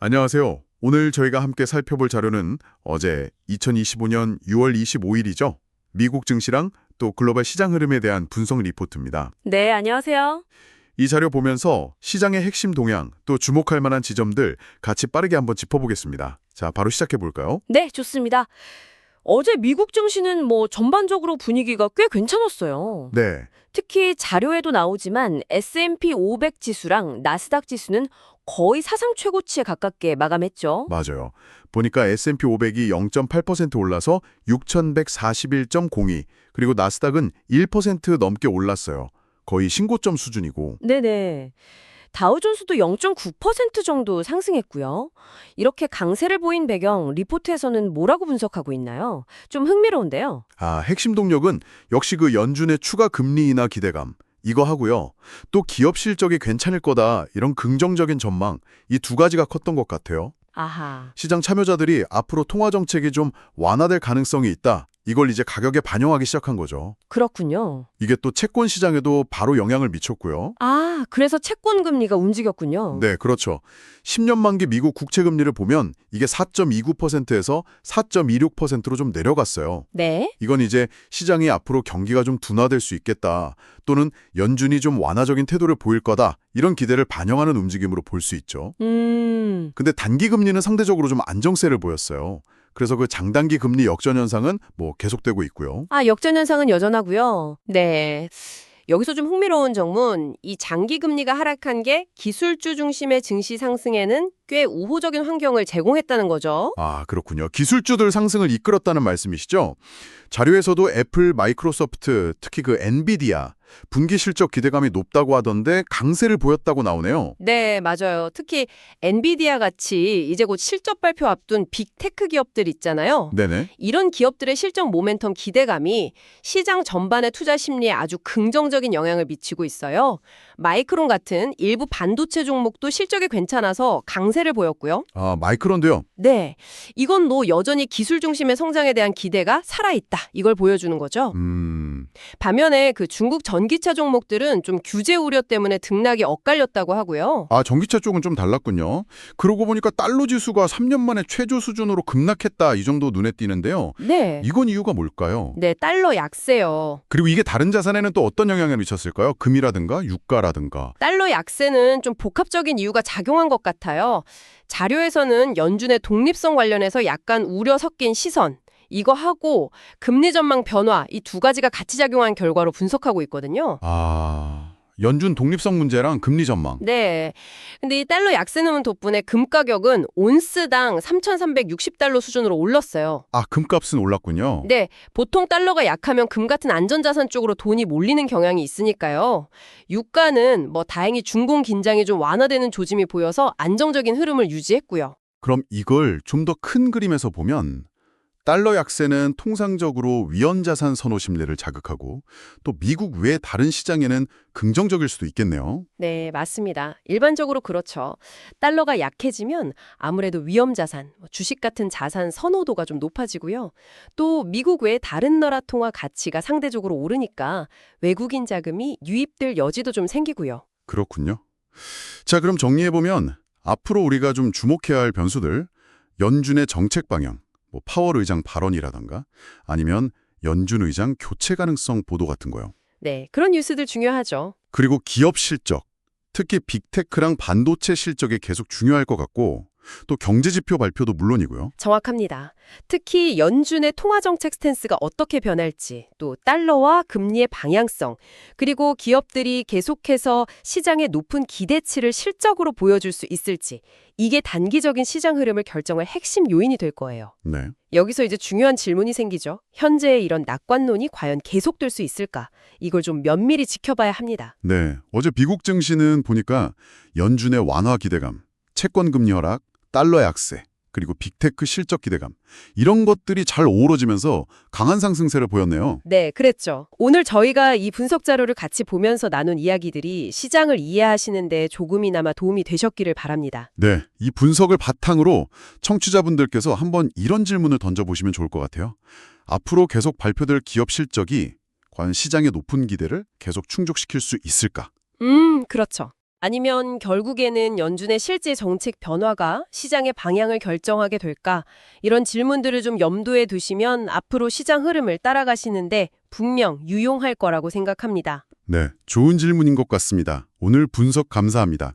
안녕하세요. 오늘 저희가 함께 살펴볼 자료는 어제 2025년 6월 25일이죠. 미국 증시랑 또 글로벌 시장 흐름에 대한 분석 리포트입니다. 네, 안녕하세요. 이 자료 보면서 시장의 핵심 동향, 또 주목할 만한 지점들 같이 빠르게 한번 짚어보겠습니다. 자, 바로 시작해 볼까요? 네, 좋습니다. 어제 미국 증시는 전반적으로 분위기가 꽤 괜찮았어요. 네, 특히 자료에도 나오지만 S&P 500 지수랑 나스닥 지수는 거의 사상 최고치에 가깝게 마감했죠. 맞아요. 보니까 S&P 500이 0.8% 올라서 6,141.02, 그리고 나스닥은 1% 넘게 올랐어요. 거의 신고점 수준이고. 네네. 다우존스도 0.9% 정도 상승했고요. 이렇게 강세를 보인 배경 리포트에서는 뭐라고 분석하고 있나요? 좀 흥미로운데요. 핵심 동력은 역시 그 연준의 추가 금리 인하 기대감, 이거 하고요. 또 기업 실적이 괜찮을 거다, 이런 긍정적인 전망, 이 두 가지가 컸던 것 같아요. 아하. 시장 참여자들이 앞으로 통화 정책이 좀 완화될 가능성이 있다, 이걸 이제 가격에 반영하기 시작한 거죠. 그렇군요. 이게 또 채권 시장에도 바로 영향을 미쳤고요. 아, 그래서 채권 금리가 움직였군요. 네, 그렇죠. 10년 만기 미국 국채 금리를 보면 이게 4.29%에서 4.26%로 좀 내려갔어요. 네. 이건 이제 시장이 앞으로 경기가 좀 둔화될 수 있겠다, 또는 연준이 좀 완화적인 태도를 보일 거다, 이런 기대를 반영하는 움직임으로 볼 수 있죠. 근데 단기 금리는 상대적으로 좀 안정세를 보였어요. 그래서 그 장단기 금리 역전 현상은 계속되고 있고요. 아, 역전 현상은 여전하고요. 네. 여기서 좀 흥미로운 점은 이 장기 금리가 하락한 게 기술주 중심의 증시 상승에는 꽤 우호적인 환경을 제공했다는 거죠. 아, 그렇군요. 기술주들 상승을 이끌었다는 말씀이시죠? 자료에서도 애플, 마이크로소프트, 특히 그 엔비디아, 분기 실적 기대감이 높다고 하던데 강세를 보였다고 나오네요. 네, 맞아요. 특히 엔비디아 같이 이제 곧 실적 발표 앞둔 빅테크 기업들 있잖아요. 네네. 이런 기업들의 실적 모멘텀 기대감이 시장 전반의 투자 심리에 아주 긍정적인 영향을 미치고 있어요. 마이크론 같은 일부 반도체 종목도 실적이 괜찮아서 강세를 보였고요. 아, 마이크론도요? 네, 이건 여전히 기술 중심의 성장에 대한 기대가 살아있다. 이걸 보여주는 거죠. 반면에 그 중국 전기차 종목들은 좀 규제 우려 때문에 등락이 엇갈렸다고 하고요. 아, 전기차 쪽은 좀 달랐군요. 그러고 보니까 달러 지수가 3년 만에 최저 수준으로 급락했다, 이 정도 눈에 띄는데요. 네. 이건 이유가 뭘까요? 네, 달러 약세요. 그리고 이게 다른 자산에는 또 어떤 영향을 미쳤을까요? 금이라든가 유가라든가. 달러 약세는 좀 복합적인 이유가 작용한 것 같아요. 자료에서는 연준의 독립성 관련해서 약간 우려 섞인 시선, 이거 하고 금리 전망 변화, 이 두 가지가 같이 작용한 결과로 분석하고 있거든요. 아, 연준 독립성 문제랑 금리 전망. 네. 근데 이 달러 약세는 덕분에 금 가격은 온스당 3,360달러 수준으로 올랐어요. 아, 금값은 올랐군요. 네, 보통 달러가 약하면 금 같은 안전자산 쪽으로 돈이 몰리는 경향이 있으니까요. 유가는 다행히 중공 긴장이 좀 완화되는 조짐이 보여서 안정적인 흐름을 유지했고요. 그럼 이걸 좀 더 큰 그림에서 보면 달러 약세는 통상적으로 위헌자산 선호 심리를 자극하고 또 미국 외 다른 시장에는 긍정적일 수도 있겠네요. 네, 맞습니다. 일반적으로 그렇죠. 달러가 약해지면 아무래도 위험자산, 주식 같은 자산 선호도가 좀 높아지고요. 또 미국 외 다른 나라 통화 가치가 상대적으로 오르니까 외국인 자금이 유입될 여지도 좀 생기고요. 그렇군요. 자, 그럼 정리해보면 앞으로 우리가 좀 주목해야 할 변수들, 연준의 정책 방향, 파월 의장 발언이라던가 아니면 연준 의장 교체 가능성 보도 같은 거요. 네, 그런 뉴스들 중요하죠. 그리고 기업 실적, 특히 빅테크랑 반도체 실적이 계속 중요할 것 같고 또 경제지표 발표도 물론이고요. 정확합니다. 특히 연준의 통화정책 스탠스가 어떻게 변할지, 또 달러와 금리의 방향성, 그리고 기업들이 계속해서 시장의 높은 기대치를 실적으로 보여줄 수 있을지, 이게 단기적인 시장 흐름을 결정할 핵심 요인이 될 거예요. 네. 여기서 이제 중요한 질문이 생기죠. 현재의 이런 낙관론이 과연 계속될 수 있을까? 이걸 좀 면밀히 지켜봐야 합니다. 네. 어제 미국 증시는 보니까 연준의 완화 기대감, 채권 금리 하락, 달러 약세, 그리고 빅테크 실적 기대감, 이런 것들이 잘 어우러지면서 강한 상승세를 보였네요. 네, 그랬죠. 오늘 저희가 이 분석 자료를 같이 보면서 나눈 이야기들이 시장을 이해하시는 데 조금이나마 도움이 되셨기를 바랍니다. 네, 이 분석을 바탕으로 청취자분들께서 한번 이런 질문을 던져보시면 좋을 것 같아요. 앞으로 계속 발표될 기업 실적이 과연 시장의 높은 기대를 계속 충족시킬 수 있을까? 그렇죠. 아니면 결국에는 연준의 실제 정책 변화가 시장의 방향을 결정하게 될까? 이런 질문들을 좀 염두에 두시면 앞으로 시장 흐름을 따라가시는데 분명 유용할 거라고 생각합니다. 네, 좋은 질문인 것 같습니다. 오늘 분석 감사합니다.